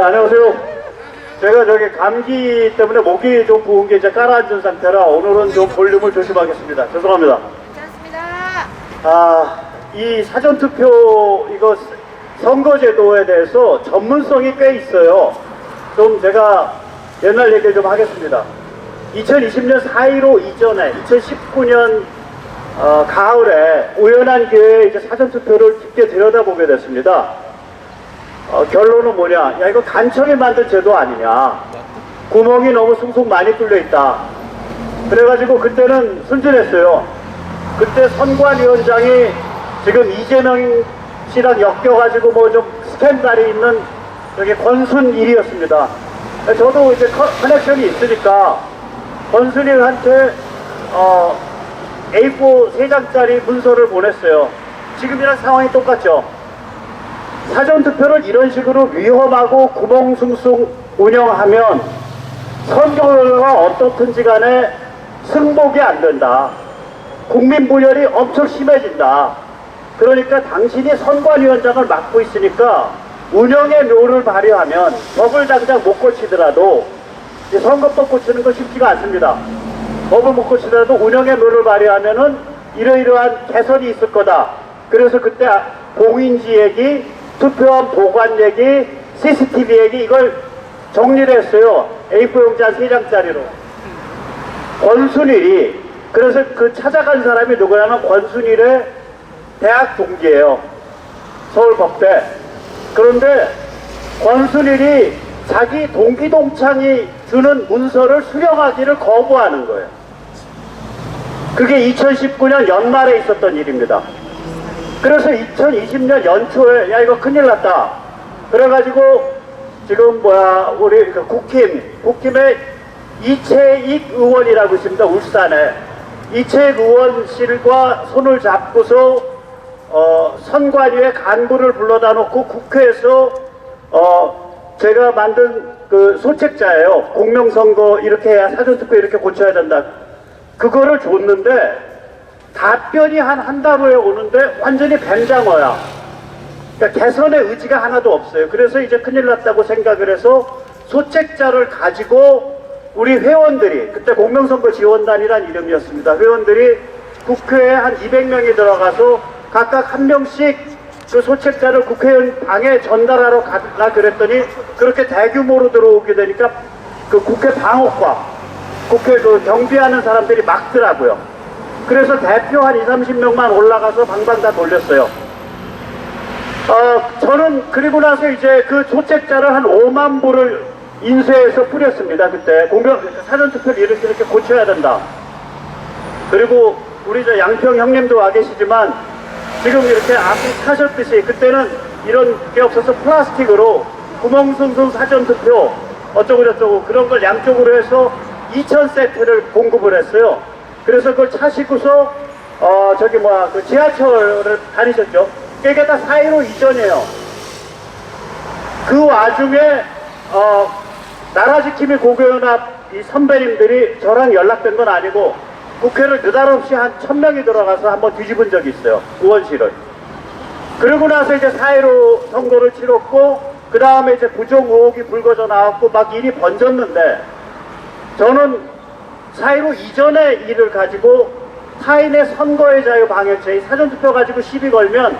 안녕하세요. 제가 저기 감기 때문에 목이 좀 부은 게 이제 깔아앉은 상태라 오늘은 좀 볼륨을 조심하겠습니다. 죄송합니다. 괜찮습니다. 이 사전투표 이거 선거제도에 대해서 전문성이 꽤 있어요. 좀 제가 옛날 얘기를 좀 하겠습니다. 2020년 4.15 이전에 2019년 가을에 우연한 기회에 이제 사전투표를 깊게 들여다보게 됐습니다. 결론은 뭐냐? 야, 이거 간첩이 만든 제도 아니냐? 구멍이 너무 숭숭 많이 뚫려 있다. 그래가지고 그때는 순진했어요. 그때 선관위원장이 지금 이재명 씨랑 엮여가지고 뭐 좀 스캔들이 있는 저기 권순일이었습니다. 저도 이제 커넥션이 있으니까 권순일한테 A4 3장짜리 문서를 보냈어요. 지금이랑 상황이 똑같죠. 사전투표를 이런 식으로 위험하고 구멍숭숭 운영하면 선거가 어떻든지 간에 승복이 안 된다. 국민 분열이 엄청 심해진다. 그러니까 당신이 선관위원장을 맡고 있으니까 운영의 묘를 발휘하면 법을 당장 못 고치더라도 선거법 고치는 거 쉽지가 않습니다. 법을 못 고치더라도 운영의 묘를 발휘하면은 이러이러한 개선이 있을 거다. 그래서 그때 공인지 얘기, 투표함 보관 얘기, CCTV 얘기 이걸 정리를 했어요. A4 용지 한 3장짜리로. 권순일이 그래서 그 찾아간 사람이 누구냐면 권순일의 대학 동기예요. 서울법대. 그런데 권순일이 자기 동기 동창이 주는 문서를 수령하기를 거부하는 거예요. 그게 2019년 연말에 있었던 일입니다. 그래서 2020년 연초에 야 이거 큰일 났다. 그래가지고 지금 우리 국힘의 이채익 의원이라고 있습니다. 울산에. 이채익 의원실과 손을 잡고서 선관위의 간부를 불러다 놓고 국회에서 제가 만든 그 소책자예요. 공명선거 이렇게 해야 사전투표 이렇게 고쳐야 된다. 그거를 줬는데 답변이 한 달 후에 오는데 완전히 뱀장어야. 그러니까 개선의 의지가 하나도 없어요. 그래서 이제 큰일 났다고 생각을 해서 소책자를 가지고 우리 회원들이, 그때 공명선거 지원단이란 이름이었습니다. 회원들이 국회에 한 200명이 들어가서 각각 한 명씩 그 소책자를 국회의원 방에 전달하러 가라 그랬더니 그렇게 대규모로 들어오게 되니까 그 국회 방어과, 국회 그 경비하는 사람들이 막더라고요. 그래서 대표 한 20-30명만 올라가서 방방 다 돌렸어요. 저는 그리고 나서 이제 그 소책자를 한 5만 부를 인쇄해서 뿌렸습니다. 그때 사전투표를 이렇게 고쳐야 된다. 그리고 우리 저 양평 형님도 와 계시지만 지금 이렇게 앞이 타셨듯이 그때는 이런 게 없어서 플라스틱으로 구멍숭숭 사전투표 어쩌고저쩌고 그런 걸 양쪽으로 해서 2,000세트를 공급을 했어요. 그래서 그걸 차시고서 그 지하철을 다니셨죠. 그게 다 4.15 이전이에요. 그 와중에 나라지킴이 고교연합 이 선배님들이 저랑 연락된 건 아니고 국회를 느닷없이 한 1,000명이 들어가서 한번 뒤집은 적이 있어요. 의원실을. 그러고 나서 이제 4.15 선거를 치렀고 그 다음에 이제 부정 의혹이 불거져 나왔고 막 일이 번졌는데 저는 4.15 이전의 일을 가지고 타인의 선거의 자유 방해죄, 사전투표 가지고 시비 걸면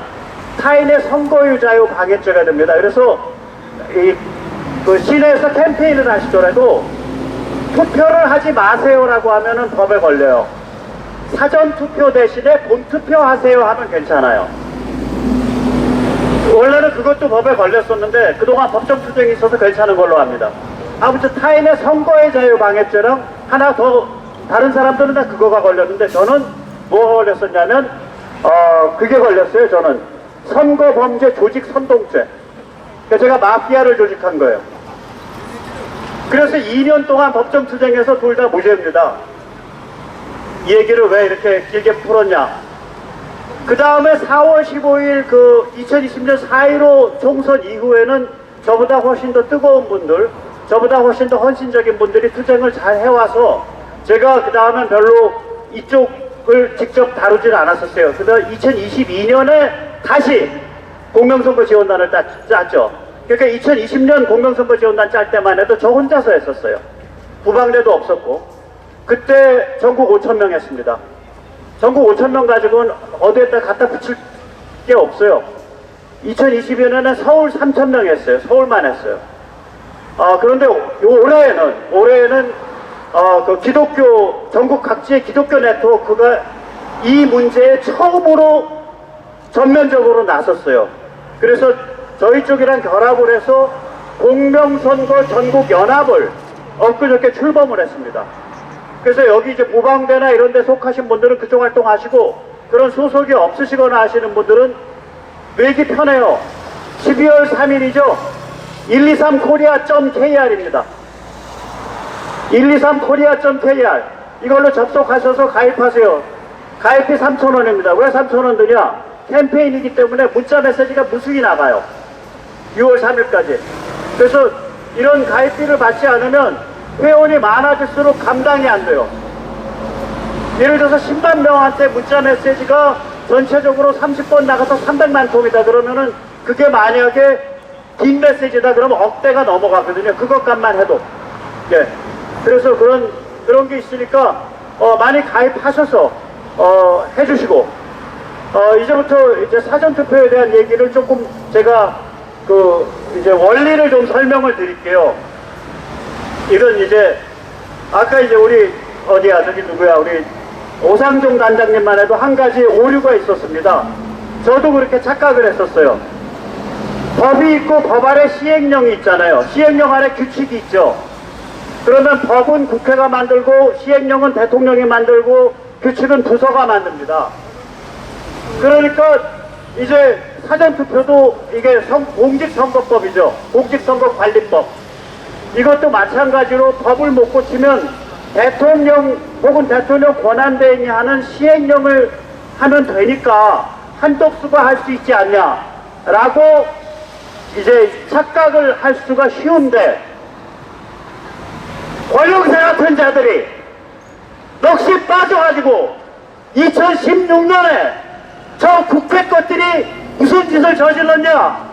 타인의 선거의 자유 방해죄가 됩니다. 그래서 그 시내에서 캠페인을 하시더라도 투표를 하지 마세요라고 하면은 법에 걸려요. 사전투표 대신에 본투표 하세요 하면 괜찮아요. 원래는 그것도 법에 걸렸었는데 그동안 법정 투쟁이 있어서 괜찮은 걸로 합니다. 아무튼 타인의 선거의 자유 방해죄랑 하나 더 다른 사람들은 다 그거가 걸렸는데 저는 뭐가 걸렸었냐면 그게 걸렸어요. 저는 선거범죄 조직 선동죄. 그러니까 제가 마피아를 조직한 거예요. 그래서 2년 동안 법정 투쟁에서 둘 다 무죄입니다. 이 얘기를 왜 이렇게 길게 풀었냐. 그 다음에 4월 15일 그 2020년 4.15 총선 이후에는 저보다 훨씬 더 뜨거운 분들, 저보다 훨씬 더 헌신적인 분들이 투쟁을 잘 해와서 제가 그 다음엔 별로 이쪽을 직접 다루지는 않았었어요. 그다음 2022년에 다시 공명선거 지원단을 짰죠. 그러니까 2020년 공명선거 지원단 짤 때만 해도 저 혼자서 했었어요. 부방대도 없었고. 그때 전국 5,000명 했습니다. 전국 5,000명 가지고는 어디에다 갖다 붙일 게 없어요. 2020년에는 서울 3,000명 했어요. 서울만 했어요. 그런데 올해에는 그 기독교, 전국 각지의 기독교 네트워크가 이 문제에 처음으로 전면적으로 나섰어요. 그래서 저희 쪽이랑 결합을 해서 공명선거 전국연합을 엊그저께 출범을 했습니다. 그래서 여기 이제 보방대나 이런 데 속하신 분들은 그쪽 활동하시고, 그런 소속이 없으시거나 하시는 분들은 외기 편해요. 12월 3일이죠. 123korea.kr입니다. 123korea.kr 이걸로 접속하셔서 가입하세요. 가입비 3,000원입니다. 왜 3,000원 드냐? 캠페인이기 때문에 문자 메시지가 무수히 나가요. 6월 3일까지. 그래서 이런 가입비를 받지 않으면 회원이 많아질수록 감당이 안 돼요. 예를 들어서 10만 명한테 문자 메시지가 전체적으로 30번 나가서 300만 통이다 그러면은, 그게 만약에 긴 메시지다 그러면 억대가 넘어가거든요. 그것값만 해도. 예. 그래서 그런 게 있으니까 많이 가입하셔서 해주시고, 이제부터 이제 사전투표에 대한 얘기를 조금 제가 이제 원리를 좀 설명을 드릴게요. 이건 이제 아까 이제 우리 저기 누구야, 우리 오상종 단장님만 해도 한 가지 오류가 있었습니다. 저도 그렇게 착각을 했었어요. 법이 있고 법 아래 시행령이 있잖아요. 시행령 아래 규칙이 있죠. 그러면 법은 국회가 만들고 시행령은 대통령이 만들고 규칙은 부서가 만듭니다. 그러니까 이제 사전투표도 이게 공직선거법이죠. 공직선거관리법. 이것도 마찬가지로 법을 못 고치면 대통령 혹은 대통령 권한대행이 하는 시행령을 하면 되니까 한덕수가 할 수 있지 않냐 라고 이제 착각을 할 수가 쉬운데, 권력세 같은 자들이 넋이 빠져가지고 2016년에 저 국회 것들이 무슨 짓을 저질렀냐?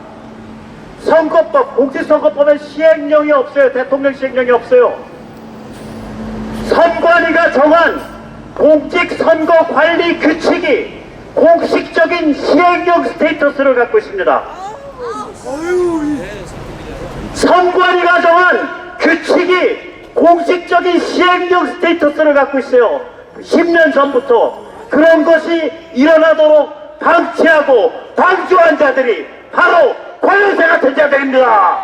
선거법, 공직선거법에 시행령이 없어요. 대통령 시행령이 없어요. 선관위가 정한 공직선거관리 규칙이 공식적인 시행령 스테이터스를 갖고 있습니다. 선관위가 정한 규칙이 공식적인 시행령 스테이터스를 갖고 있어요. 10년 전부터. 그런 것이 일어나도록 방치하고 방조한 자들이 바로 권력세 같은 자들입니다.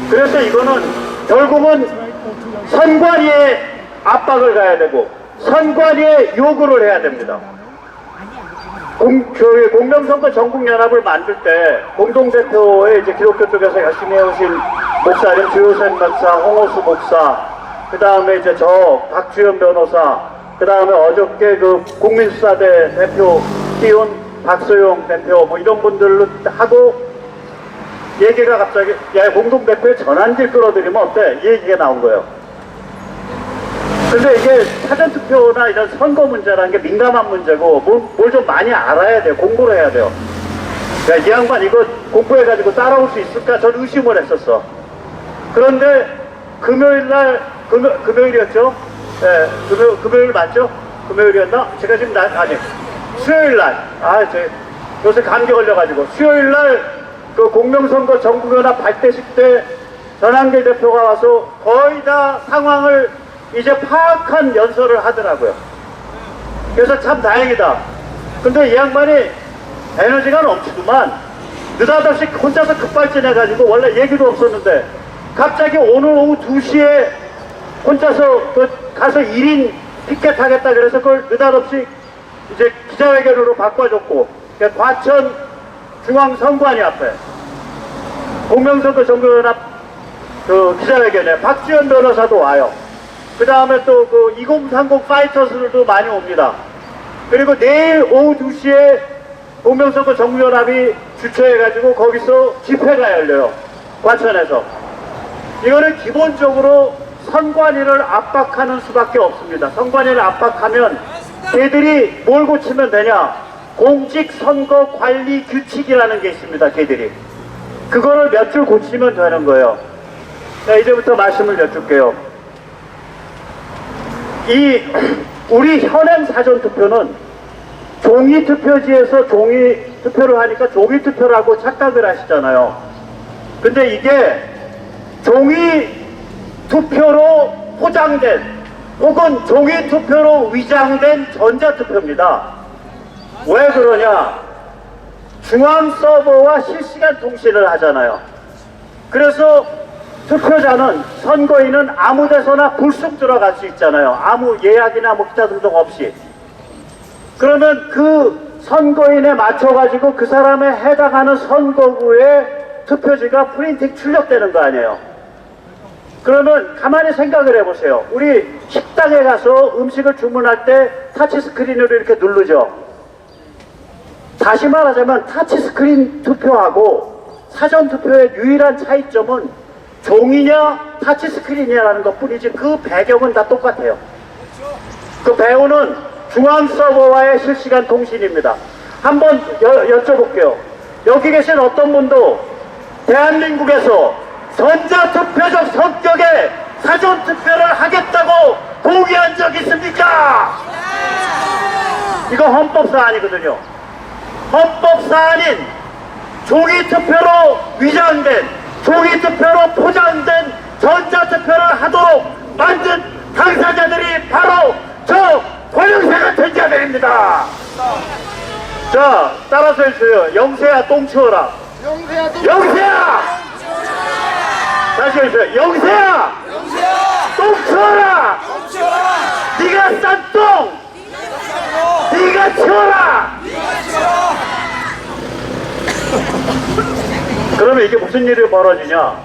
그래서 이거는 결국은 선관위에 압박을 가야 되고 선관위에 요구를 해야 됩니다. 공명선거 전국연합을 만들 때 공동대표에 이제 기독교 쪽에서 열심히 해오신 목사님 주요셉 목사, 홍호수 목사, 그 다음에 이제 저 박주현 변호사, 그 다음에 어저께 그 국민수사대 대표 띄운 박소영 대표 뭐 이런 분들로 하고 얘기가 갑자기 야 공동대표에 전환질 끌어들이면 어때? 이 얘기가 나온 거예요. 근데 이게 사전투표나 이런 선거 문제라는 게 민감한 문제고 뭘 좀 많이 알아야 돼요. 공부를 해야 돼요. 그러니까 이 양반 이거 공부해가지고 따라올 수 있을까? 저는 의심을 했었어. 그런데 금요일날 금요일이었죠? 네, 금요일 맞죠? 금요일이었나? 제가 지금 아니 수요일날 요새 감기 걸려가지고 수요일날 그 공명선거 전국연합 발대식 때 전한길 대표가 와서 거의 다 상황을 이제 파악한 연설을 하더라고요. 그래서 참 다행이다. 근데 이 양반이 에너지가 넘치더만 느닷없이 혼자서 급발진해가지고 원래 얘기도 없었는데 갑자기 오늘 오후 2시에 혼자서 가서 1인 피켓 하겠다 그래서 그걸 느닷없이 이제 기자회견으로 바꿔줬고 과천 중앙선관위 앞에 공명선거 전국연합 그 기자회견에 박주현 변호사도 와요. 그 다음에 또 그 2030 파이터스들도 많이 옵니다. 그리고 내일 오후 2시에 공명선거 전국연합이 주최해가지고 거기서 집회가 열려요. 과천에서. 이거는 기본적으로 선관위를 압박하는 수밖에 없습니다. 선관위를 압박하면 걔들이 뭘 고치면 되냐? 공직선거관리규칙이라는 게 있습니다. 걔들이 그거를 몇 줄 고치면 되는 거예요. 자, 이제부터 말씀을 여쭐게요. 우리 현행 사전투표는 종이투표지에서 종이투표를 하니까 종이투표라고 착각을 하시잖아요. 근데 이게 종이투표로 포장된 혹은 종이투표로 위장된 전자투표입니다. 왜 그러냐? 중앙 서버와 실시간 통신을 하잖아요. 그래서 투표자는, 선거인은 아무 데서나 불쑥 들어갈 수 있잖아요. 아무 예약이나 뭐 기타 등등 없이. 그러면 그 선거인에 맞춰가지고 그 사람에 해당하는 선거구에 투표지가 프린팅 출력되는 거 아니에요. 그러면 가만히 생각을 해보세요. 우리 식당에 가서 음식을 주문할 때 타치스크린으로 이렇게 누르죠. 다시 말하자면 타치스크린 투표하고 사전투표의 유일한 차이점은 종이냐 타치스크린이냐라는 것 뿐이지 그 배경은 다 똑같아요. 그 배우는 중앙 서버와의 실시간 통신입니다. 한번 여쭤볼게요. 여기 계신 어떤 분도 대한민국에서 전자투표적 성격의 사전투표를 하겠다고 동의한 적 있습니까? 이거 헌법사안이거든요. 헌법사안인 종이투표로 위장된, 종이투표로 포장된 전자투표를 하도록 만든 당사자들이 바로 저 권영세 같은 자들입니다. 자, 따라서 해주세요. 영세야 똥 치워라. 영세야! 다시 해주세요. 영세야! 똥 치워라! 네가 싼 똥! 네가 치워라! 그러면 이게 무슨 일이 벌어지냐?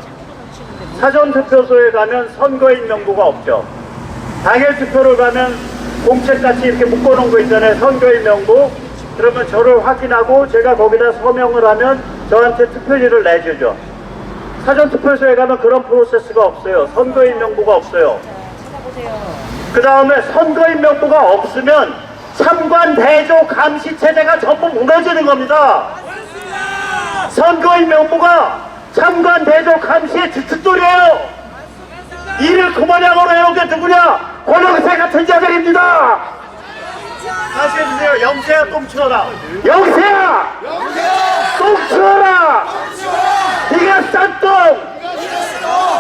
사전투표소에 가면 선거인 명부가 없죠. 당일투표를 가면 공책같이 이렇게 묶어놓은 거 있잖아요. 선거인 명부. 그러면 저를 확인하고 제가 거기다 서명을 하면 저한테 투표지를 내주죠. 사전투표소에 가면 그런 프로세스가 없어요. 선거인 명부가 없어요. 그 다음에 선거인 명부가 없으면 참관 대조 감시 체제가 전부 무너지는 겁니다. 선거인 명부가 참관 대조 감시의 주춧돌이에요. 이를 그모양으로 해온 게 누구냐? 권영세 같은 자들입니다. 다시 해주세요. 영세야 똥 치워라. 영세야! 똥 치워라! 네가 싼 똥!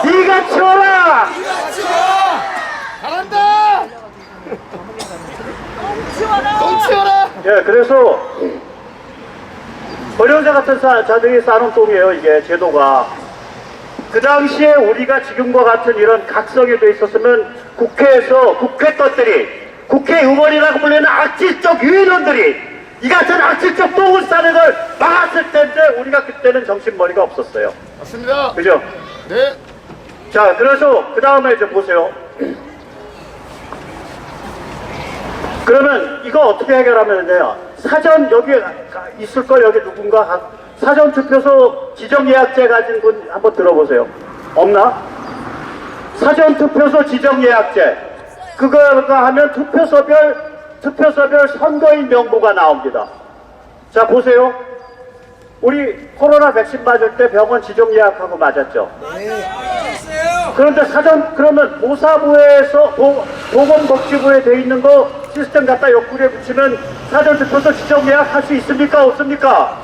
네가 치워라! 잘한다! 똥 치워라! 예, 그래서 권영세 같은 자들이 싸는 똥이에요. 이게 제도가. 그 당시에 우리가 지금과 같은 이런 각성이 돼 있었으면 국회에서 국회 것들이, 국회의원이라고 불리는 악질적 유인원들이 이 같은 악질적 똥을 싸는 걸 막았을 텐데 우리가 그때는 정신머리가 없었어요. 맞습니다. 그죠? 네. 자, 그래서 그 다음에 이제 보세요. 그러면 이거 어떻게 해결하면 돼요? 사전 여기 있을걸, 여기 누군가 사전투표소 지정예약제 가진 분 한번 들어보세요. 없나? 사전투표소 지정예약제. 그거가 하면 투표소별 선거인 명부가 나옵니다. 자, 보세요. 우리 코로나 백신 맞을 때 병원 지정예약하고 맞았죠? 네. 그런데 그러면 모사부에서 보건복지부에 돼 있는 거 시스템 갖다 옆구리에 붙이면 사전투표소 지정예약 할 수 있습니까? 없습니까?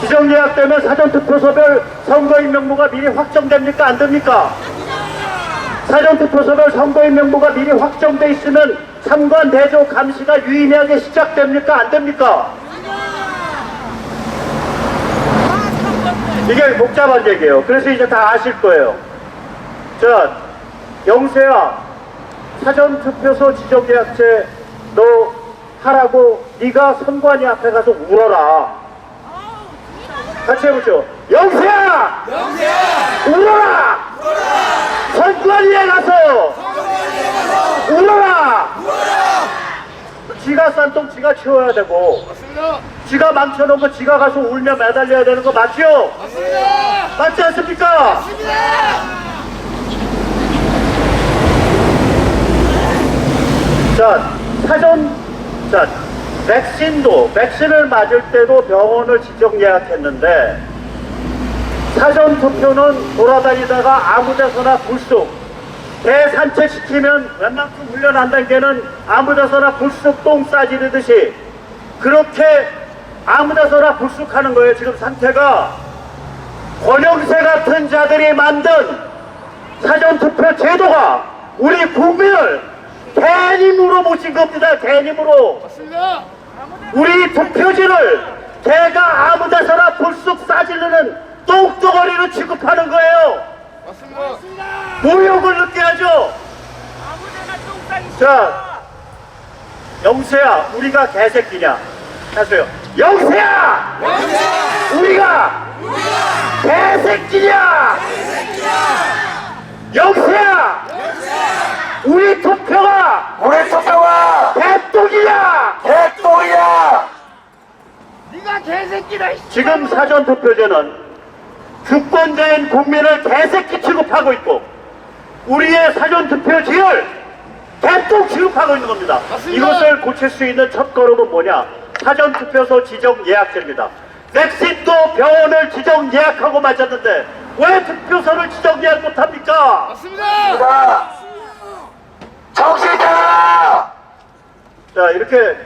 지정예약되면 사전투표소별 선거인 명부가 미리 확정됩니까? 안 됩니까? 사전투표소별 선거인 명부가 미리 확정돼 있으면 참관 대조 감시가 유의미하게 시작됩니까? 안 됩니까? 이게 복잡한 얘기예요. 그래서 이제 다 아실 거예요. 자, 영세야, 사전투표소 지정예약제 너 하라고 네가 선관위 앞에 가서 울어라. 같이 해보죠. 영세야! 울어라! 선관위에 가서 울어라! 지가 싼 똥 지가 치워야 되고, 맞습니다. 지가 망쳐놓은 거 지가 가서 울며 매달려야 되는 거 맞죠? 맞습니다. 맞지 않습니까? 맞습니다. 자, 자, 백신을 맞을 때도 병원을 지정 예약했는데, 사전 투표는 돌아다니다가 아무 데서나 불쑥, 개 산책시키면 웬만큼 훈련한다는 게는 아무 데서나 불쑥 똥 싸지르듯이 그렇게 아무 데서나 불쑥 하는 거예요. 지금 상태가 권영세 같은 자들이 만든 사전투표 제도가 우리 국민을 개님으로 모신 겁니다. 개님으로. 맞습니다. 우리 투표지를 개가 아무 데서나 불쑥 싸지르는 똥덩어리로 취급하는 거예요. 맞습니다. 모욕을 느껴야죠. 자, 영세야, 우리가 개새끼냐? 하세요. 영세야! 우리가 개새끼냐? 영세야! 우리 투표가 개똥이냐? 네가 개새끼다. 지금 사전투표제는 주권자인 국민을 개새끼 취급하고 있고 우리의 사전투표지를 개똥 취급하고 있는 겁니다. 맞습니다. 이것을 고칠 수 있는 첫걸음은 뭐냐? 사전투표소 지정 예약제입니다. 백신도 병원을 지정 예약하고 맞았는데 왜 투표소를 지정 예약 못합니까? 맞습니다. 정신 차려! 자, 이렇게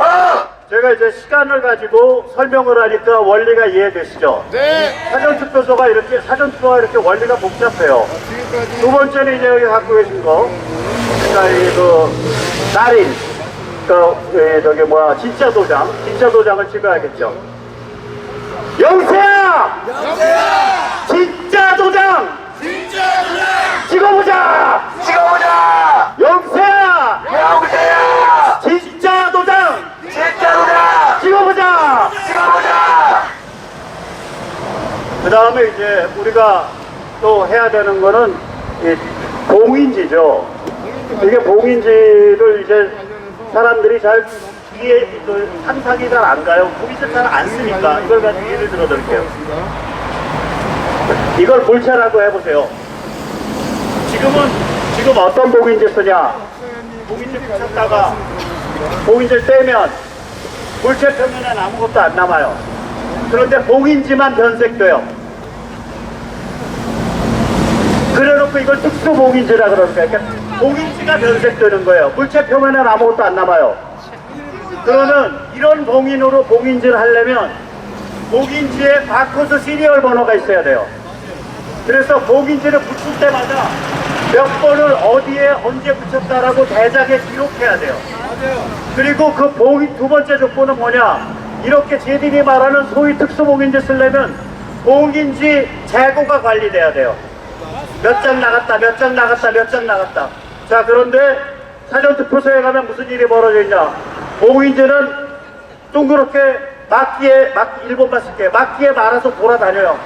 제가 이제 시간을 가지고 설명을 하니까 원리가 이해되시죠? 네. 사전투표가 이렇게 원리가 복잡해요. 지금까지 두 번째는 이제 여기 갖고 계신 거. 자, 날인. 진짜 도장을 찍어야겠죠. 영세야! 진짜 도장! 찍어보자! 영세야! 진짜 도장! 찍어보자! 그 다음에 이제 우리가 또 해야 되는 거는 이 봉인지죠. 이게 봉인지를 이제 사람들이 잘 상상이 잘 안 가요. 봉인지 잘 안 쓰니까 이걸 가지고 예를 들어 드릴게요. 이걸 물체라고 해보세요. 지금 어떤 봉인지 쓰냐? 봉인지 붙였다가 봉인지를 떼면 물체 표면엔 아무것도 안 남아요. 그런데 봉인지만 변색돼요. 그래놓고 이걸 특수 봉인지라 그러니까 봉인지가 변색되는 거예요. 물체 표면엔 아무것도 안 남아요. 그러면 이런 봉인으로 봉인지를 하려면 봉인지에 바코드 시리얼 번호가 있어야 돼요. 그래서 봉인지를 붙일 때마다 몇 번을 어디에 언제 붙였다라고 대장에 기록해야 돼요. 그리고 그 봉인 두 번째 조건은 뭐냐? 이렇게 쟤들이 말하는 소위 특수봉인지 쓰려면 봉인지 재고가 관리돼야 돼요. 몇 장 나갔다, 몇 장 나갔다, 몇 장 나갔다. 자, 그런데 사전투표소에 가면 무슨 일이 벌어져 있냐? 봉인지는 둥그렇게 막기에 1번만 쓸게요. 막기에 말아서 돌아다녀요.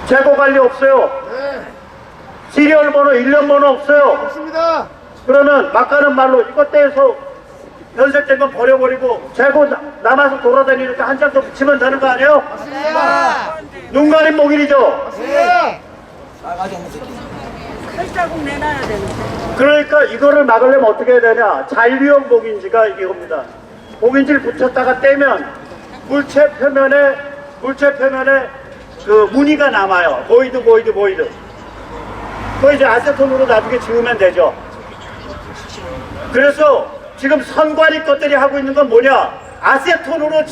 재고 관리 없어요. 시리얼 번호, 일련 번호 없어요. 맞습니다. 그러면 막 가는 말로 이것 떼서 변색된 건 버려버리고 재고 남아서 돌아다니니까 한 장 더 붙이면 되는 거 아니에요? 눈 가린 봉인이죠? 칼자국 내놔야 되는데. 그러니까 이거를 막으려면 어떻게 해야 되냐? 잔류형 봉인지가 이겁니다. 봉인지를 붙였다가 떼면 물체 표면에 그 무늬가 남아요. 보이드. 그거 이제 아세톤으로 나중에 지우면 되죠. 그래서 지금 선관위 것들이 하고 있는 건 뭐냐? 아세톤으로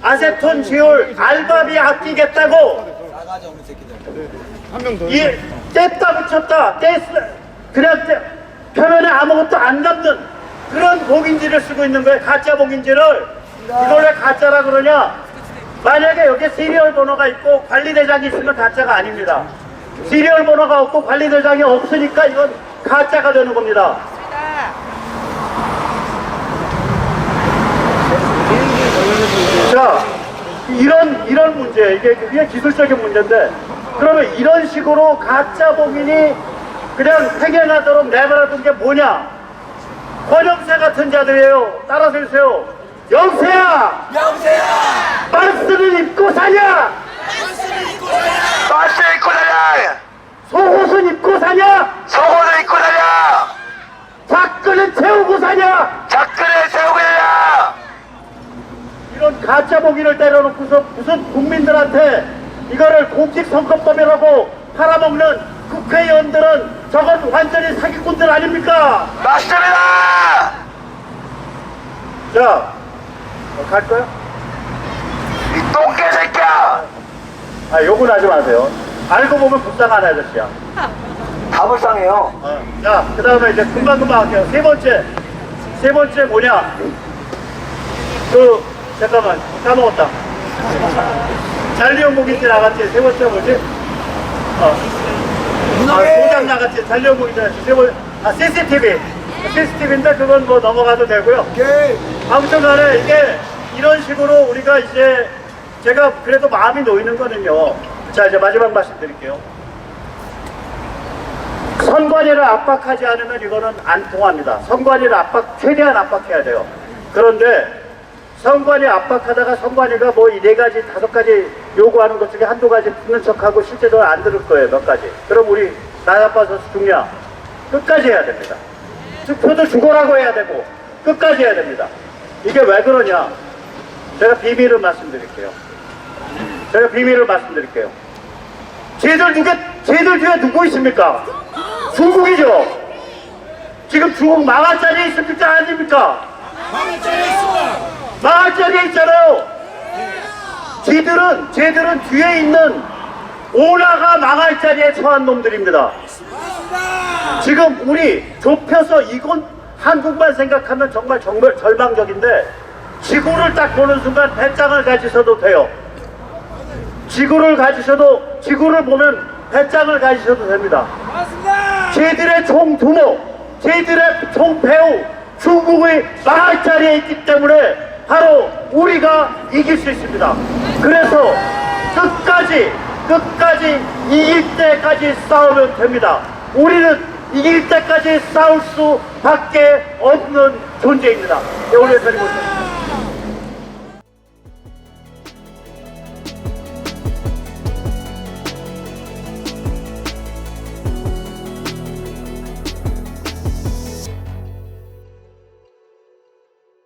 아세톤 지울 알바비 아끼겠다고. 한 명 더. 이 뗐다 붙였다 그냥 표면에 아무것도 안 남는 그런 봉인지를 쓰고 있는 거예요. 가짜 봉인지를. 이걸 왜 가짜라 그러냐? 만약에 여기 시리얼 번호가 있고 관리대장이 있으면 가짜가 아닙니다. 시리얼 번호가 없고 관리대장이 없으니까 이건 가짜가 되는 겁니다. 자, 이런 문제, 이게 기술적인 문제인데, 그러면 이런 식으로 가짜 봉인이 그냥 팽행하도록 내버려둔 게 뭐냐? 권영세 같은 자들이에요. 따라서 해주세요. 영세야! 마스크를 입고 사냐? 속옷은 입고 사냐? 자크는 세우고 사냐? 작전에 세우겠냐? 이런 가짜 봉인을 때려놓고서 무슨 국민들한테 이거를 공직선거법이라고 팔아먹는 국회의원들은 저건 완전히 사기꾼들 아닙니까? 맞습니다! 자, 갈 거야? 이 똥개새끼야! 아, 욕은 하지 마세요. 알고 보면 불쌍한 아저씨야. 다 불쌍해요. 자, 그 다음에 이제 금방금방 할게요. 세 번째 뭐냐? 잠깐만, 까먹었다. 잔리용 목인지 나갔지? 세 번째 뭐지? 소장 나갔지? 잔리용 목인지 나갔지? CCTV. CCTV인데 그건 뭐 넘어가도 되고요. 아무튼 간에 이게 이런 식으로 우리가 이제 제가 그래도 마음이 놓이는 거는요. 자, 이제 마지막 말씀 드릴게요. 선관위를 압박하지 않으면 이거는 안 통합니다. 선관위를 최대한 압박해야 돼요. 그런데 선관위 압박하다가 선관위가 뭐 이 4가지, 5가지 요구하는 것 중에 한두 가지 듣는 척하고 실제로 안 들을 거예요. 몇 가지. 그럼 우리 나라빠서 죽냐? 끝까지 해야 됩니다. 투표도 죽어라고 해야 되고 끝까지 해야 됩니다. 이게 왜 그러냐? 제가 비밀을 말씀드릴게요. 쟤들 뒤에 누구 있습니까? 중국이죠? 지금 중국 망할 자리에 있습니까? 아닙니까? 망할 자리에 있잖아요. 쟤들은 뒤에 있는 오라가 망할 자리에 처한 놈들입니다. 지금 우리 좁혀서 이건 한국만 생각하면 정말 절망적인데 지구를 딱 보는 순간 배짱을 가지셔도 돼요. 지구를 보면 배짱을 가지셔도 됩니다. 쟤들의 총두목, 쟤들의 총배후, 중국의 망할 자리에 있기 때문에 바로 우리가 이길 수 있습니다. 그래서 끝까지 이길 때까지 싸우면 됩니다. 우리는 이길 때까지 싸울 수밖에 없는 존재입니다. 오늘 드리고 있습니다.